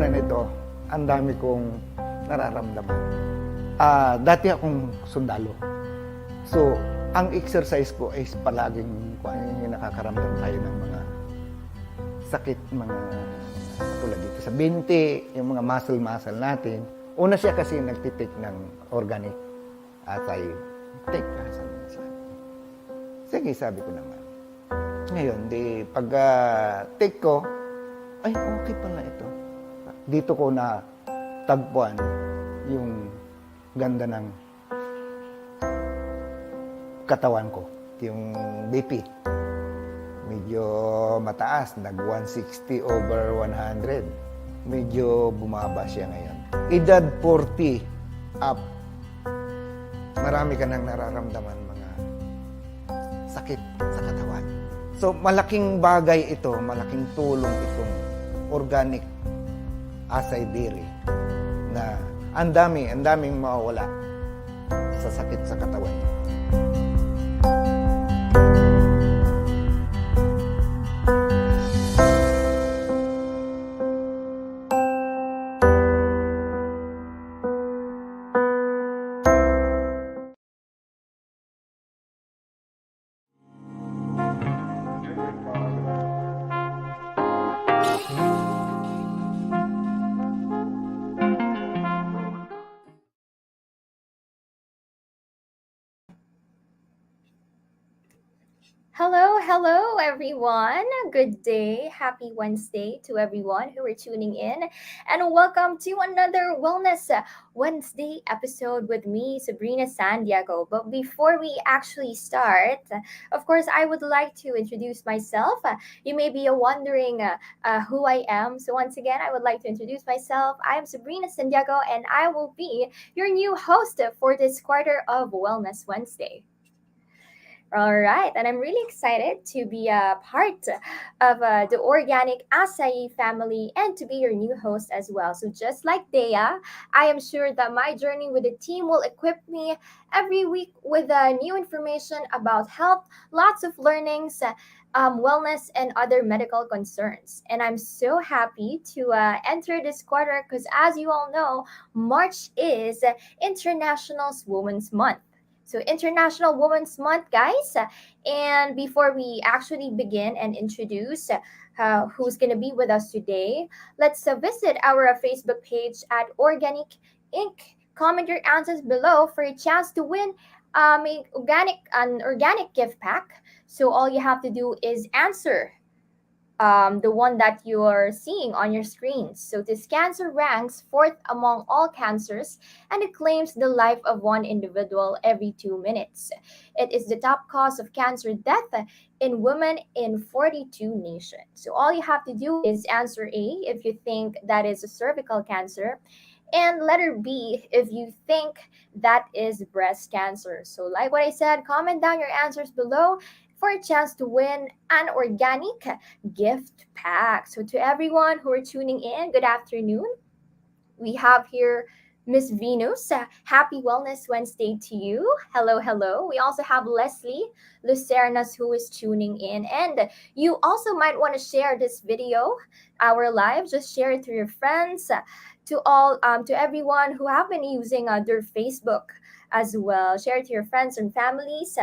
na nito, ang dami kong nararamdaman. Dati akong sundalo. So, ang exercise ko is palaging kung ano yung nakakaramdam tayo ng mga sakit, mga tulad dito sa binti, yung mga muscle natin. Una siya kasi nagtitik ng organic açaí. Take ka, sabi niya sa akin. Sige, sabi ko naman. Ngayon, pag take ko, ay, okay pala ito. Dito ko na tagpuan yung ganda ng katawan ko. Yung BP. Medyo mataas, nag-160/100. Medyo bumaba siya ngayon. Edad 40 up, marami ka nang nararamdaman mga sakit sa katawan. So, malaking bagay ito, malaking tulong itong organic açaí dairy na ang daming mawawala sa sakit sa katawan. Hello, everyone. Good day. Happy Wednesday to everyone who are tuning in. And welcome to another Wellness Wednesday episode with me, Sabrina Sandiego. But before we actually start, of course, I would like to introduce myself. You may be wondering who I am. So once again, I would like to introduce myself. I am Sabrina Sandiego, and I will be your new host for this quarter of Wellness Wednesday. All right, and I'm really excited to be a part of the Organic Açaí family and to be your new host as well. So, just like Dea, I am sure that my journey with the team will equip me every week with new information about health, lots of learnings, wellness, and other medical concerns. And I'm so happy to enter this quarter because, as you all know, March is International Women's Month. So, International Women's Month, guys. And before we actually begin and introduce who's going to be with us today, let's visit our Facebook page at Organic Inc. Comment your answers below for a chance to win an organic gift pack. So, all you have to do is answer the one that you are seeing on your screens. So this cancer ranks fourth among all cancers and it claims the life of one individual every 2 minutes. It is the top cause of cancer death in women in 42 nations. So all you have to do is answer A if you think that is a cervical cancer, and letter B if you think that is breast cancer. So like what I said, comment down your answers below for a chance to win an organic gift pack. So to everyone who are tuning in, good afternoon. We have here Miss Venus. Happy Wellness Wednesday to you. Hello. We also have Leslie Lucernas who is tuning in. And you also might want to share this video, our live. Just share it to your friends, to everyone who have been using their Facebook as well. Share it to your friends and families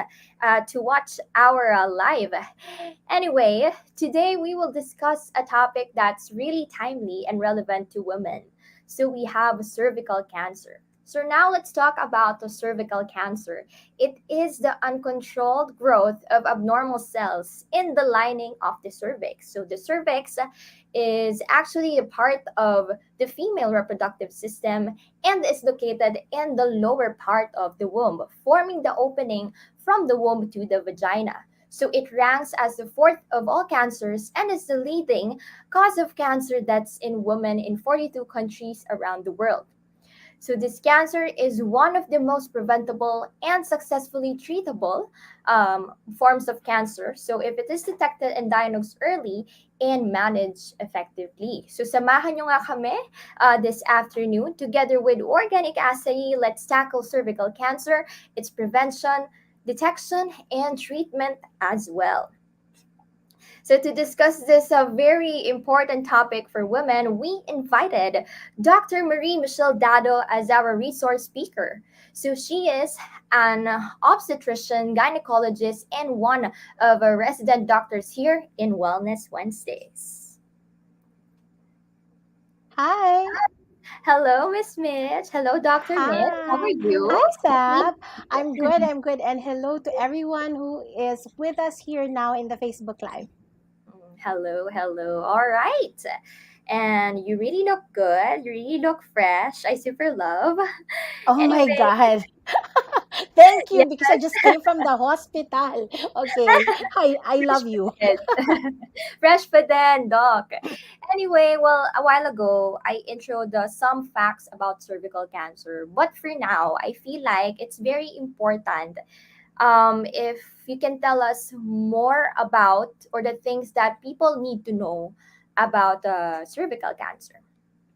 to watch our live. Anyway, today we will discuss a topic that's really timely and relevant to women. So we have cervical cancer. So now let's talk about the cervical cancer. It is the uncontrolled growth of abnormal cells in the lining of the cervix. So the cervix is actually a part of the female reproductive system and is located in the lower part of the womb, forming the opening from the womb to the vagina. So it ranks as the fourth of all cancers and is the leading cause of cancer deaths in women in 42 countries around the world. So this cancer is one of the most preventable and successfully treatable forms of cancer. So if it is detected and diagnosed early and managed effectively. So samahan nyo nga kami this afternoon together with Organic Açaí. Let's tackle cervical cancer, its prevention, detection, and treatment as well. So, to discuss this very important topic for women, we invited Dr. Marie Michelle Dado as our resource speaker. So, she is an obstetrician, gynecologist, and one of our resident doctors here in Wellness Wednesdays. Hi. Hello, Miss Mitch. Hello, Dr. Mitch. How are Hi. you? Hi, Sab. I'm good. I'm good. And hello to everyone who is with us here now in the Facebook Live. Hello, hello. All right. And you really look good. You really look fresh. I super love. Oh my Anyway, God. Thank yeah, you because I just came from the hospital. Okay. Hi. I fresh love you. pa din. Fresh pa din, Doc. Anyway, well, a while ago, I introed some facts about cervical cancer. But for now, I feel like it's very important if you can tell us more about or the things that people need to know about cervical cancer.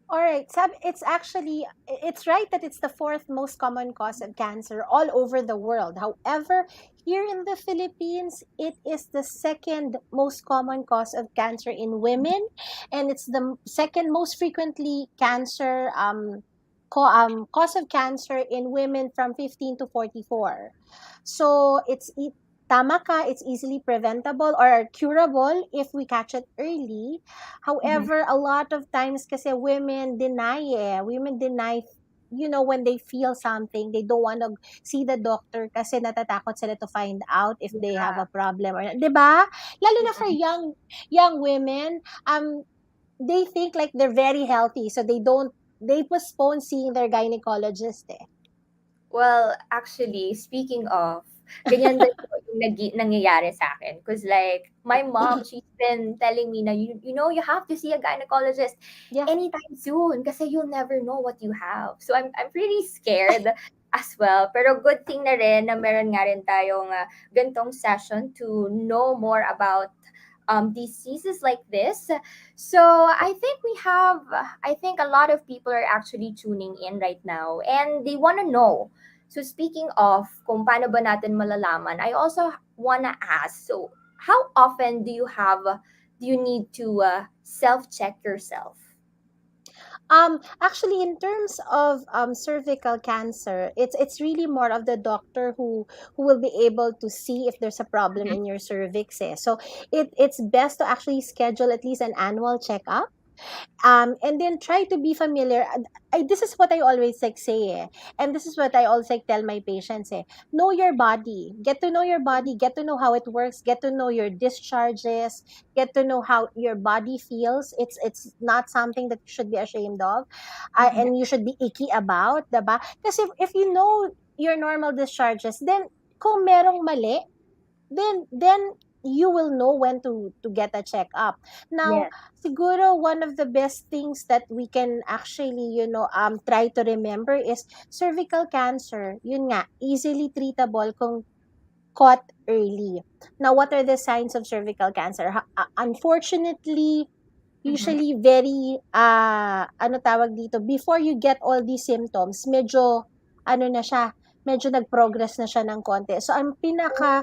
All right, Sab, it's right that it's the fourth most common cause of cancer all over the world. However, here in the Philippines, it is the second most common cause of cancer in women, and it's the second most frequently cause of cancer in women from 15 to 44. So tama ka, it's easily preventable or curable if we catch it early. Mhm. However, a lot of times kasi women deny when they feel something, they don't want to see the doctor kasi natatakot sila to find out if they have Yeah. a problem or 'di ba? Lalo na for Mhm. young women, they think like they're very healthy so they postpone seeing their gynecologist eh. Well, actually, speaking of, ganyan din po yung nangyayari sa akin. Because like, my mom, she's been telling me na, you have to see a gynecologist Yeah. anytime soon kasi you'll never know what you have. So, I'm pretty scared as well. Pero good thing na rin na meron nga rin tayong gantong session to know more about diseases like this. So I think a lot of people are actually tuning in right now and they want to know. So speaking of kung paano ba natin malalaman, I also want to ask, so how often do you need to self-check yourself? Actually, in terms of cervical cancer, it's really more of the doctor who will be able to see if there's a problem Mhm. in your cervix. Eh. So it's best to actually schedule at least an annual checkup, and then try to be familiar. This is what I always like say, eh, and this is what I always like tell my patients. Eh, know your body, get to know your body, get to know how it works, get to know your discharges, get to know how your body feels. It's not something that you should be ashamed of, Mhm. and you should be icky about, diba? Because if you know your normal discharges, then kung merong mali, then you will know when to get a checkup. Now, Yes. siguro one of the best things that we can actually, try to remember is cervical cancer. Yun nga, easily treatable kung caught early. Now, what are the signs of cervical cancer? Unfortunately, Mhm. usually very ano tawag dito, before you get all these symptoms, medyo ano na siya, medyo nag-progress na siya ng konti. So ang pinaka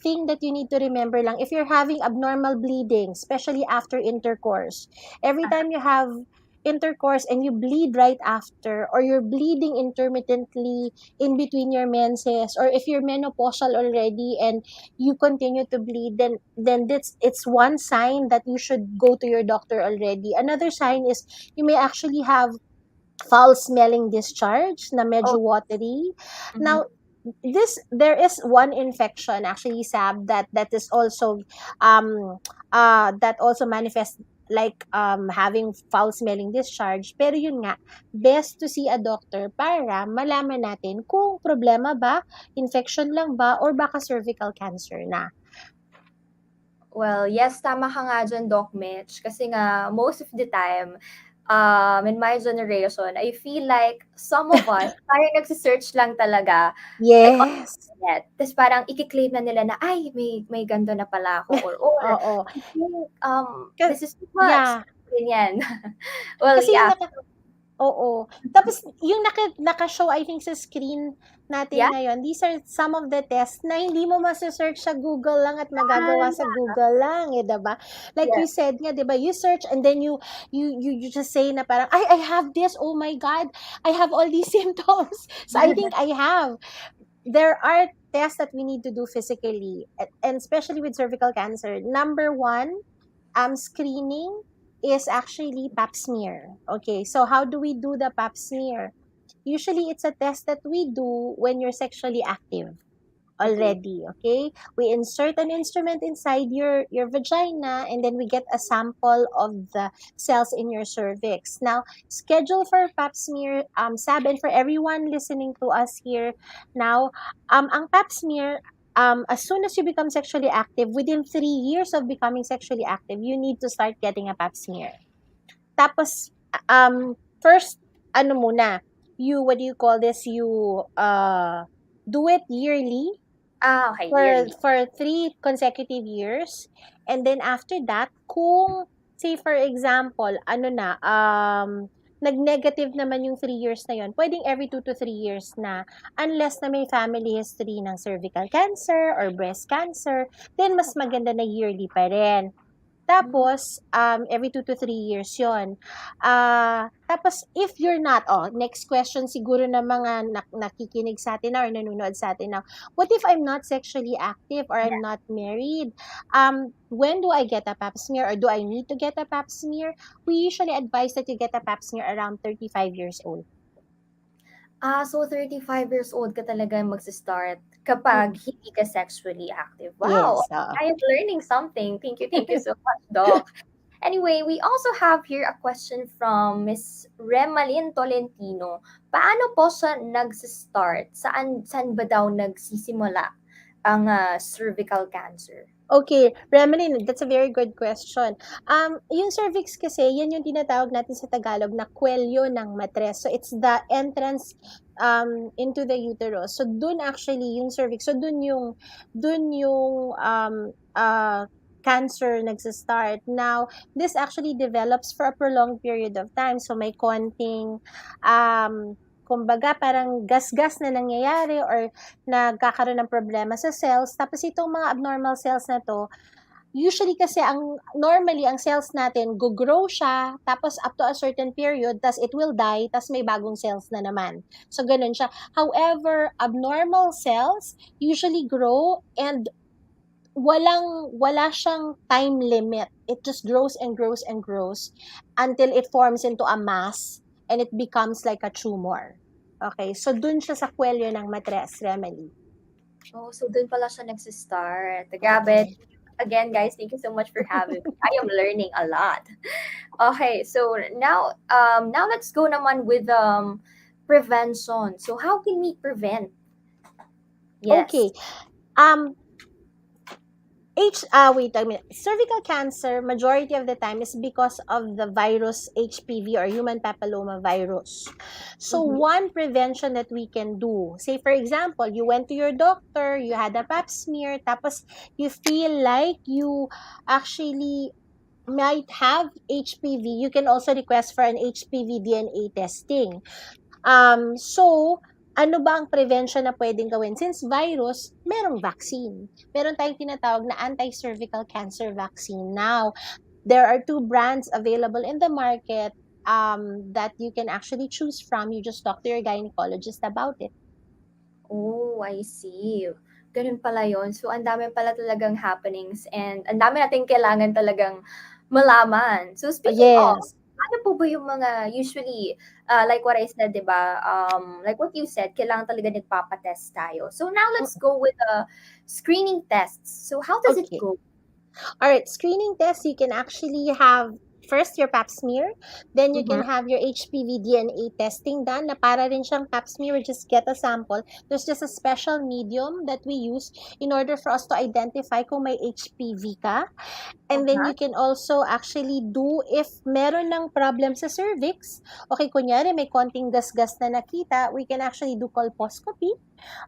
thing that you need to remember lang, if you're having abnormal bleeding, especially after intercourse, every Uh-huh. time you have intercourse and you bleed right after, or you're bleeding intermittently in between your menses, or if you're menopausal already and you continue to bleed, then it's one sign that you should go to your doctor already. Another sign is you may actually have foul smelling discharge na Oh. medyo watery. Mhm. Now, there is one infection actually, Sab, that is also that also manifests like having foul smelling discharge. Pero yun nga, best to see a doctor para malaman natin kung problema ba, infection lang ba, or baka cervical cancer na. Well, yes, tama ka nga dyan, Doc Mitch. Kasi nga, most of the time, in my generation, I feel like some of us, parang nagsisearch lang talaga, like on the Yes. internet. Tapos parang ikiklaim na nila na, ay, may ganto na pala ako. Or Oo. I think, Ka- this is too much. yeah. Ganyan. Well, Kasi yung yeah. Oo. Tapos yung naka-show I think sa screen natin Yeah? ngayon, these are some of the tests na hindi mo mase-search sa Google lang at Ah, magagawa sa Google lang, 'di ba? Like yeah. you said nga, 'di ba, you search and then you just say na parang, I have this, oh my God, I have all these symptoms. So I think I have. There are tests that we need to do physically, and especially with cervical cancer. Number one, screening is actually pap smear. Okay, so how do we do the pap smear? Usually, it's a test that we do when you're sexually active Okay. already. Okay, we insert an instrument inside your vagina, and then we get a sample of the cells in your cervix. Now, schedule for pap smear, Sab, and for everyone listening to us here now, ang pap smear, as soon as you become sexually active, within 3 years of becoming sexually active, you need to start getting a pap smear. Tapos, first, ano muna, what do you call this? Do it yearly Ah, okay, for yearly. 3 consecutive years. And then after that, kung, say for example, ano na, nag-negative naman yung 3 years na yon, pwedeng every 2 to 3 years na, unless na may family history ng cervical cancer or breast cancer, then mas maganda na yearly pa rin. Mm. Tapos, every 2 to 3 years yon. Tapos, if you're not, next question siguro na mga nakikinig sa atin na or nanonood sa atin now, what if I'm not sexually active or I'm not married? When do I get a pap smear or do I need to get a pap smear? We usually advise that you get a pap smear around 35 years old. Ah, so 35 years old ka talaga magsa-start Mm, kapag hindi ka sexually active. Wow, yes. I am learning something. Thank you so much, Doc. Anyway, we also have here a question from Miss Remalyn Tolentino. Paano po siya nagsa-start? Saan ba daw nagsisimula ang cervical cancer? Okay, Remelin, that's a very good question. Yung cervix kasi, yan yung tinatawag natin sa Tagalog na kwelyo ng matres. So, it's the entrance into the uterus. So, dun actually yung cervix. So, dun yung cancer nagsa-start. Now, this actually develops for a prolonged period of time. So, may konting kumbaga parang gasgas na nangyayari or nagkakaroon ng problema sa cells. Tapos itong mga abnormal cells na to, usually kasi normally ang cells natin, grow siya, tapos up to a certain period, tas it will die, tas may bagong cells na naman. So, ganun siya. However, abnormal cells usually grow and wala siyang time limit. It just grows and grows and grows until it forms into a mass and it becomes like a tumor. Okay, so dun siya sa kwelyo ng matres, Remedy. Oh, so dun pala siya nagsa-start. Grabe. Again, guys, thank you so much for having me. I am learning a lot. Okay, so now let's go naman with prevention. So how can we prevent? Okay, Yes. um, wait a minute. Cervical cancer, majority of the time, is because of the virus HPV or human papilloma virus. So, Mm-hmm. one prevention that we can do, say for example, you went to your doctor, you had a pap smear, tapos you feel like you actually might have HPV, you can also request for an HPV DNA testing. So, ano ba ang prevention na pwedeng gawin? Since virus, merong vaccine. Meron tayong tinatawag na anti-cervical cancer vaccine. Now, there are 2 brands available in the market that you can actually choose from. You just talk to your gynecologist about it. Oh, I see. Ganun pala yon. So, ang dami pala talagang happenings and ang dami nating kailangan talagang malaman. So, speaking of, Yes. ano po ba yung mga usually, like what I said, di ba? Like what you said, kailangan talaga nagpapatest tayo. So, now let's go with the screening tests. So, how does it Okay. go? All right, screening test, you can actually have first your pap smear, then you Mm-hmm. can have your HPV DNA testing done na para rin siyang pap smear, we just get a sample. There's just a special medium that we use in order for us to identify kung may HPV ka. And then Uh-huh. you can also actually do if meron ng problem sa cervix. Okay, kunyari may konting gasgas na nakita, we can actually do colposcopy.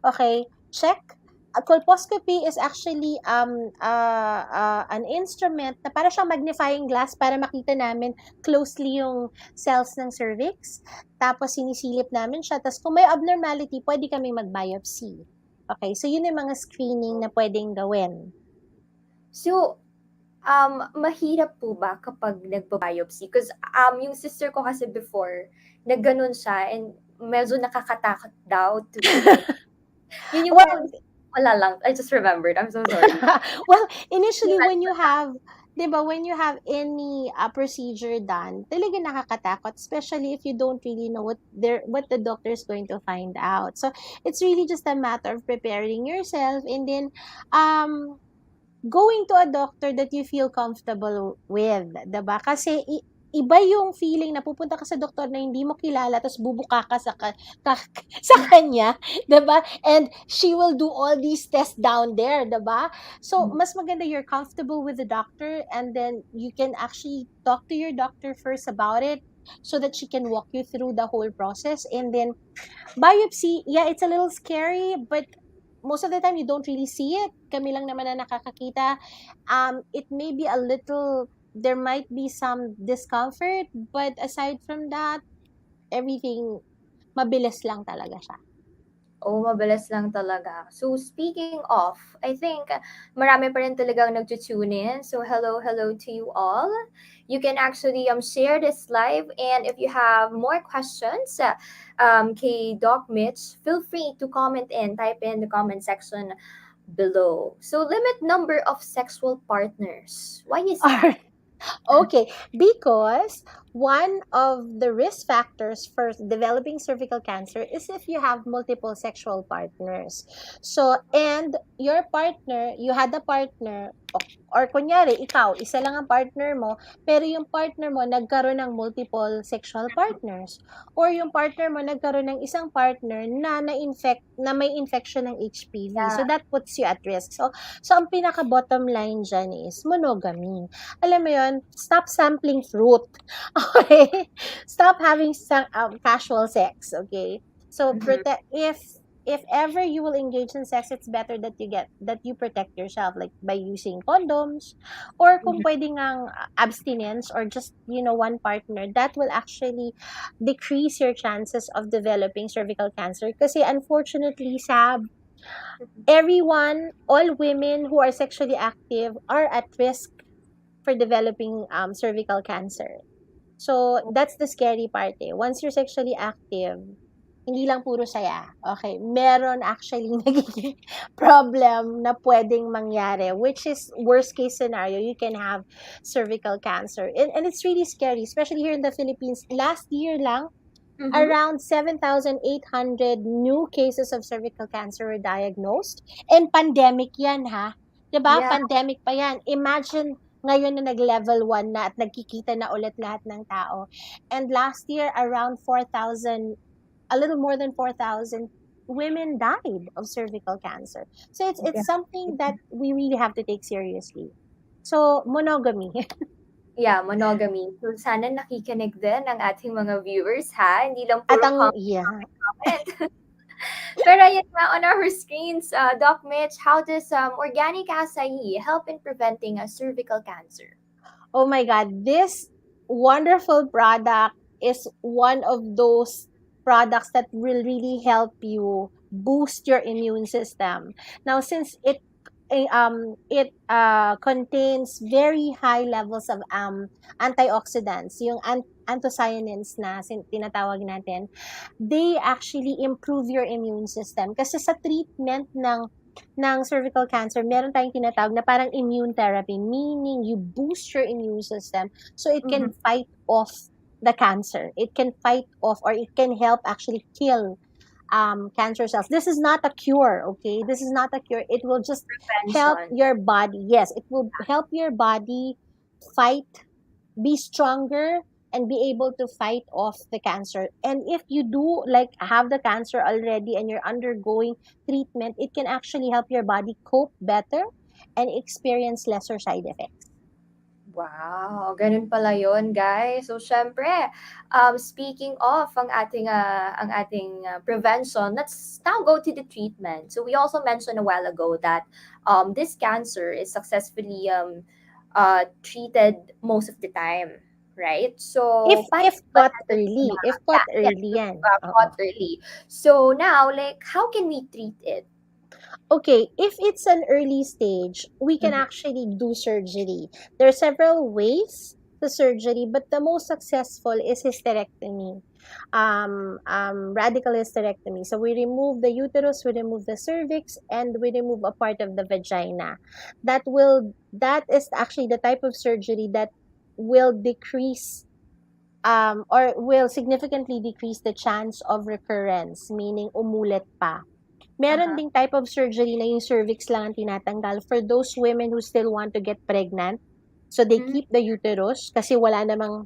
Okay, check A colposcopy is actually an instrument na para siyang magnifying glass para makita namin closely yung cells ng cervix. Tapos sinisilip namin siya. Tapos kung may abnormality, pwede kami mag-biopsy. Okay, so yun yung mga screening na pwedeng gawin. So, mahirap po ba kapag nagba-biopsy? Because yung sister ko kasi before, nagganon siya and medyo nakakatakot daw to take. Yun yung Well, parang, wala lang. I just remembered. I'm so sorry. well, initially when you have, 'di ba, when you have any procedure done, talaga nakakatakot, especially if you don't really know what the doctor is going to find out. So, it's really just a matter of preparing yourself and then um going to a doctor that you feel comfortable with, 'di ba? Kasi iba yung feeling na pupunta ka sa doktor na hindi mo kilala tapos bubuka ka sa kanya, 'di ba? And she will do all these tests down there, 'di ba? So, mas maganda you're comfortable with the doctor and then you can actually talk to your doctor first about it so that she can walk you through the whole process and then biopsy, yeah, it's a little scary, but most of the time you don't really see it. Kami lang naman na nakakakita. It may be a little, there might be some discomfort, but aside from that, everything mabilis lang talaga siya. Oh, mabilis lang talaga. So, speaking of, I think marami pa rin talagang nagtutune in. So, hello to you all. You can actually share this live. And if you have more questions kay Doc Mitch, feel free to comment in. Type in the comment section below. So, limit number of sexual partners. Why is that? Okay, because one of the risk factors for developing cervical cancer is if you have multiple sexual partners. So, and your partner, you had a partner, or kunyari, ikaw, isa lang ang partner mo, pero yung partner mo nagkaroon ng multiple sexual partners. Or yung partner mo nagkaroon ng isang partner na may infection ng HPV. So, Yeah. that puts you at risk. So ang pinaka-bottom line dyan is monogamy. Alam mo yon, stop sampling fruit. Okay? Stop having casual sex. Okay? So Mhm. if ever you will engage in sex, it's better that you protect yourself, like by using condoms, or kung Mhm. pwede ngang abstinence or just one partner, that will actually decrease your chances of developing cervical cancer. Kasi unfortunately, Sab, everyone, all women who are sexually active are at risk for developing cervical cancer. So, that's the scary part eh. Once you're sexually active, hindi lang puro saya. Okay, meron actually nagiging problem na pwedeng mangyari, which is worst case scenario, you can have cervical cancer. And it's really scary, especially here in the Philippines. Last year lang, Mhm. around 7,800 new cases of cervical cancer were diagnosed. And pandemic yan, ha? 'Di ba? Yeah. Pandemic pa yan. Imagine ngayon na nag-level 1 na at nagkikita na ulit lahat ng tao. And last year, around 4,000, a little more than 4,000 women died of cervical cancer. So it's Yeah. something that we really have to take seriously. So, monogamy. Yeah, monogamy. So, sana nakikinig din ang ating mga viewers, ha? Hindi lang At puro ang, yeah. comment. Pero yun nga, on our screens, Doc Mitch, how does organic acai help in preventing cervical cancer? Oh my God, this wonderful product is one of those products that will really help you boost your immune system. Now, since it contains very high levels of antioxidants, yung anthocyanins na tinatawag natin, they actually improve your immune system. Kasi sa treatment ng cervical cancer, meron tayong tinatawag na parang immune therapy, meaning you boost your immune system so it can Mhm. fight off the cancer. It can fight off or it can help actually kill cancer cells. This is not a cure, okay? This is not a cure. It will just help Prevention. your body. Yes, it will help your body fight, be stronger, and be able to fight off the cancer. And if you do like have the cancer already and you're undergoing treatment, it can actually help your body cope better and experience lesser side effects. Wow, ganun pala yun, guys. So, syempre, speaking of ang ating prevention, let's now go to the treatment. So, we also mentioned a while ago that this cancer is successfully treated most of the time, right? So, paano If ba caught natin ito early, if caught yeah, yes, early yan. caught Oo. early. So, now, like, how can we treat it? Okay, if it's an early stage, we can Mhm. actually do surgery. There are several ways to surgery, but the most successful is hysterectomy, radical hysterectomy. So we remove the uterus, we remove the cervix, and we remove a part of the vagina. That is actually the type of surgery that will decrease or will significantly decrease the chance of recurrence, meaning umulit pa. Meron Uh-huh. ding type of surgery na yung cervix lang ang tinatanggal for those women who still want to get pregnant. So they Mm. keep the uterus kasi wala namang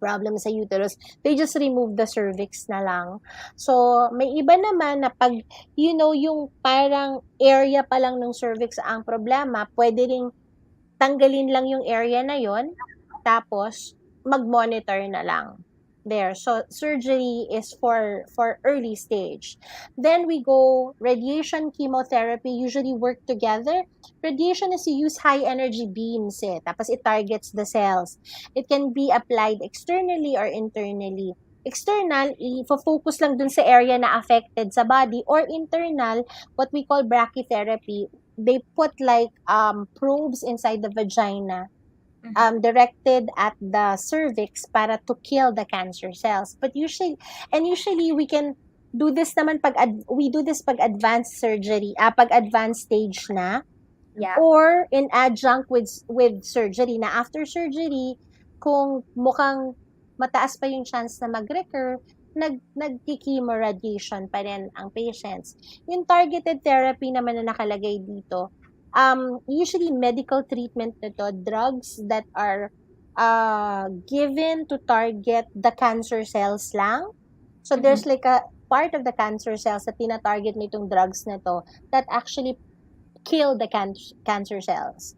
problem sa uterus. They just remove the cervix na lang. So may iba naman na pag yung parang area pa lang ng cervix ang problema, pwede ring tanggalin lang yung area na yon, tapos mag-monitor na lang. There. So surgery is for early stage. Then we go radiation chemotherapy usually work together. Radiation is you use high energy beams tapos it targets the cells. It can be applied externally or internally. External, i-focus lang dun sa area na affected sa body, or internal, what we call brachytherapy. They put like probes inside the vagina, Mhm. directed at the cervix para to kill the cancer cells. But usually we can do this naman we do this pag advanced surgery, pag advanced stage na, Yeah. or in adjunct with surgery na after surgery, kung mukhang mataas pa yung chance na mag-recur, nagki-chemo radiation pa rin ang patients. Yung targeted therapy naman na nakalagay dito, usually medical treatment nito, drugs that are given to target the cancer cells lang. So Mhm. there's like a part of the cancer cells na tina-target nitong drugs na to that actually kill the cancer cells.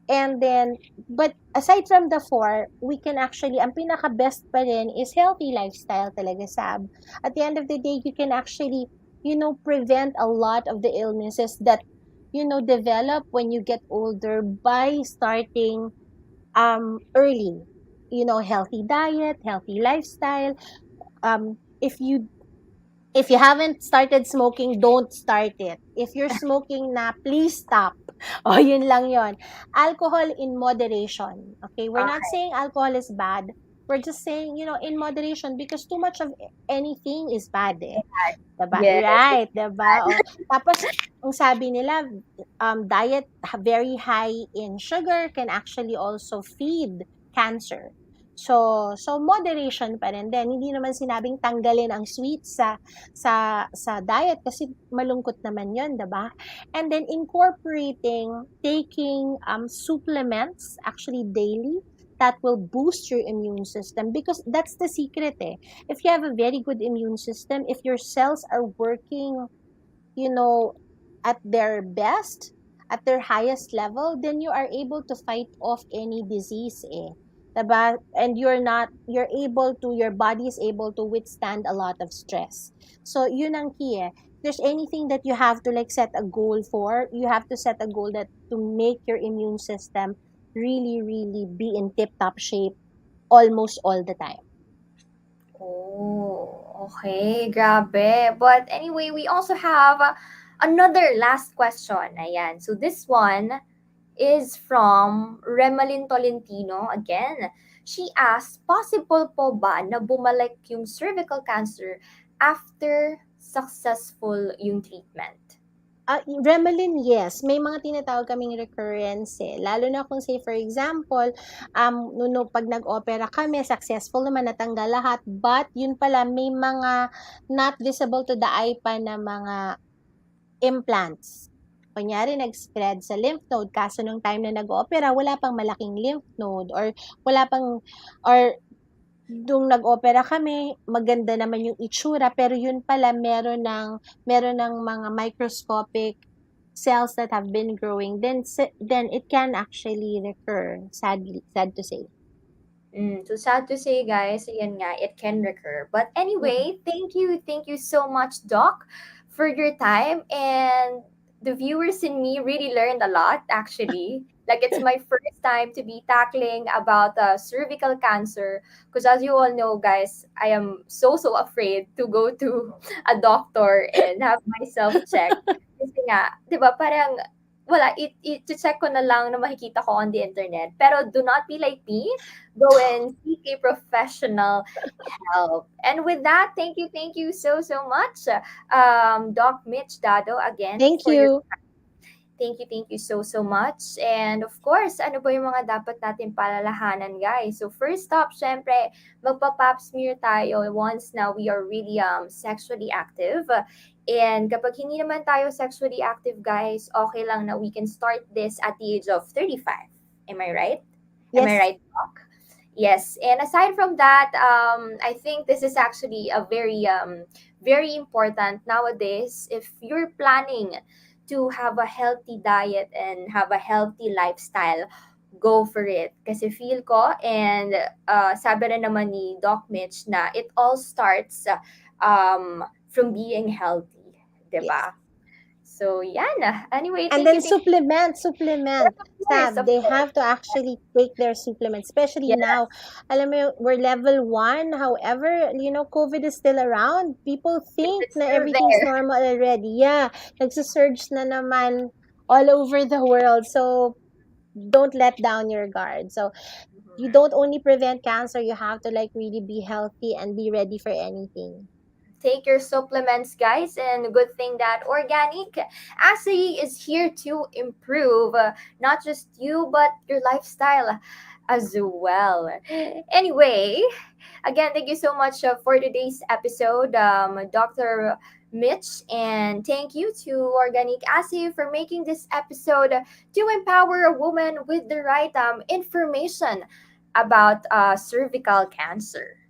And then, but aside from the four, we can actually, ang pinaka-best pa rin is healthy lifestyle talaga, Sab. At the end of the day, you can actually, prevent a lot of the illnesses that, develop when you get older by starting early. Healthy diet, healthy lifestyle. If you haven't started smoking, don't start it. If you're smoking na, please stop. O, yun lang yun. Alcohol in moderation. Okay? We're not Okay. saying alcohol is bad. We're just saying, in moderation, because too much of anything is bad eh. Diba? Yes. Right, diba? O, tapos, ang sabi nila, diet very high in sugar can actually also feed cancer. So moderation pa rin din. Hindi naman sinabing tanggalin ang sweets sa diet kasi malungkot naman 'yon, 'di ba? And then incorporating taking supplements actually daily that will boost your immune system, because that's the secret eh. If you have a very good immune system, if your cells are working, you know, at their best, at their highest level, then you are able to fight off any disease eh. Diba? And your body is able to withstand a lot of stress. So, yun ang key eh. If there's anything that you have to like set a goal for, you have to set a goal that to make your immune system really, really be in tip-top shape almost all the time. Oh, okay. Grabe. But anyway, we also have another last question. Ayan. So this one is from Remalin Tolentino again. She asks, possible po ba na bumalik yung cervical cancer after successful yung treatment? Remelin, yes. May mga tinatawag kaming recurrence eh. Lalo na kung say for example, pag nag-opera kami, successful naman, natanggal lahat, but yun pala, may mga not visible to the eye pa na mga implants. Kunyari, nag-spread sa lymph node, kaso nung time na nag-opera, wala pang malaking lymph node, or wala pang, or nung nag-opera kami, maganda naman yung itsura, pero yun pala, meron ng mga microscopic cells that have been growing, then it can actually recur. Sad to say. So sad to say, guys, ayan nga, it can recur. But Mm. anyway, thank you so much, Doc, for your time. And the viewers and me really learned a lot, actually. Like, it's my first time to be tackling about cervical cancer. Because as you all know, guys, I am so afraid to go to a doctor and have myself checked. Kasi nga, di ba, parang, wala, check ko na lang na makikita ko on the internet. Pero do not be like me, go and seek a professional help. And with that, thank you so much, Doc Mitch Dado, again Thank for your you. thank you so much. And of course, ano ba yung mga dapat natin palalahanan, guys? So first up, syempre, magpa-pap smear tayo once now we are really sexually active. And kapag hindi naman tayo sexually active, guys, okay lang na we can start this at the age of 35. Am I right? Am I Yes. right, Doc? Yes, and aside from that, I think this is actually a very important nowadays. If you're planning to have a healthy diet and have a healthy lifestyle, go for it. Kasi feel ko, and sabi rin naman ni Doc Mitch na it all starts from being healthy, Yes. 'di ba? So, yan. Anyway, And thank then you, thank you. supplement. Yes, Sab, of they course. have to actually take their supplements, especially Yes, now. Alam mo, we're level 1. However, COVID is still around. People think it's na still everything's there. normal already. Yeah, nagsisurge na naman all over the world. So, don't let down your guard. So, you don't only prevent cancer, you have to like really be healthy and be ready for anything. Take your supplements, guys, and good thing that Organique Acai is here to improve not just you but your lifestyle as well. Anyway, again, thank you so much for today's episode, Dr. Mitch, and thank you to Organic Acai for making this episode to empower a woman with the right information about cervical cancer.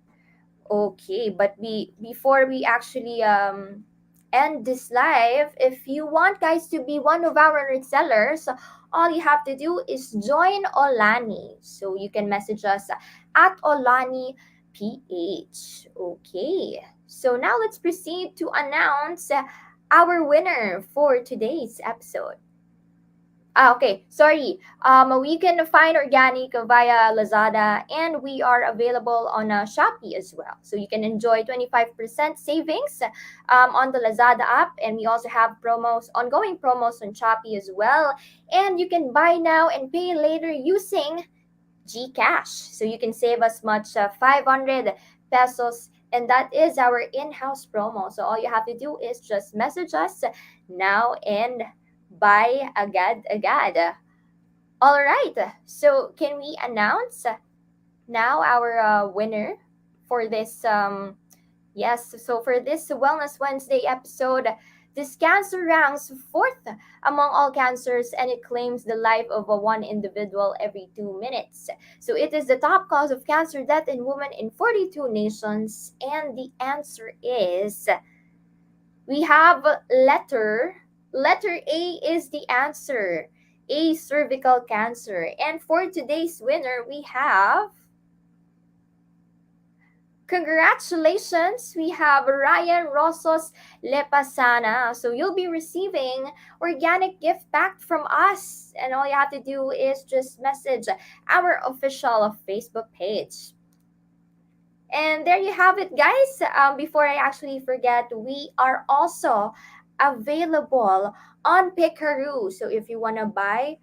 Okay, but before we actually end this live, if you want, guys, to be one of our resellers, all you have to do is join Olani. So you can message us at Olani PH. Okay. So now let's proceed to announce our winner for today's episode. Okay, sorry. We can find Organic via Lazada, and we are available on Shopee as well. So you can enjoy 25% savings on the Lazada app, and we also have ongoing promos on Shopee as well. And you can buy now and pay later using GCash. So you can save as much 500 pesos, and that is our in-house promo. So all you have to do is just message us now and buy agad. All right. So can we announce now our winner for this yes, so for this Wellness Wednesday episode, this cancer ranks fourth among all cancers, and it claims the life of a one individual every 2 minutes. So it is the top cause of cancer death in women in 42 nations, and the answer is we have letter A is the answer. A, cervical cancer. And for today's winner, we have congratulations, we have Ryan Rosos Lepasana. So you'll be receiving organic gift pack from us, and all you have to do is just message our official Facebook page. And there you have it, guys. Before I actually forget, we are also available on Pikaroo. So if you want to buy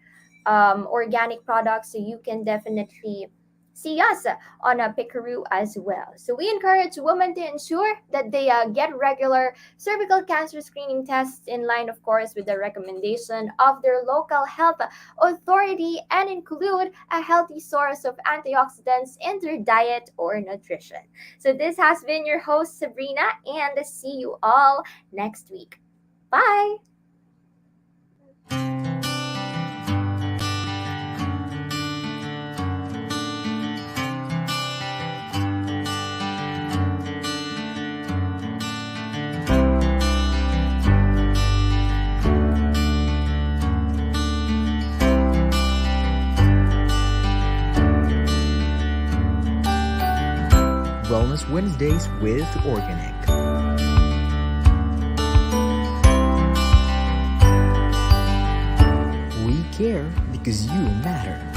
organic products, so you can definitely see us on a Pikaroo as well. So we encourage women to ensure that they get regular cervical cancer screening tests in line, of course, with the recommendation of their local health authority, and include a healthy source of antioxidants in their diet or nutrition. So this has been your host, Sabrina, and see you all next week. Bye! Wellness Wednesdays with Organique. We care because you matter.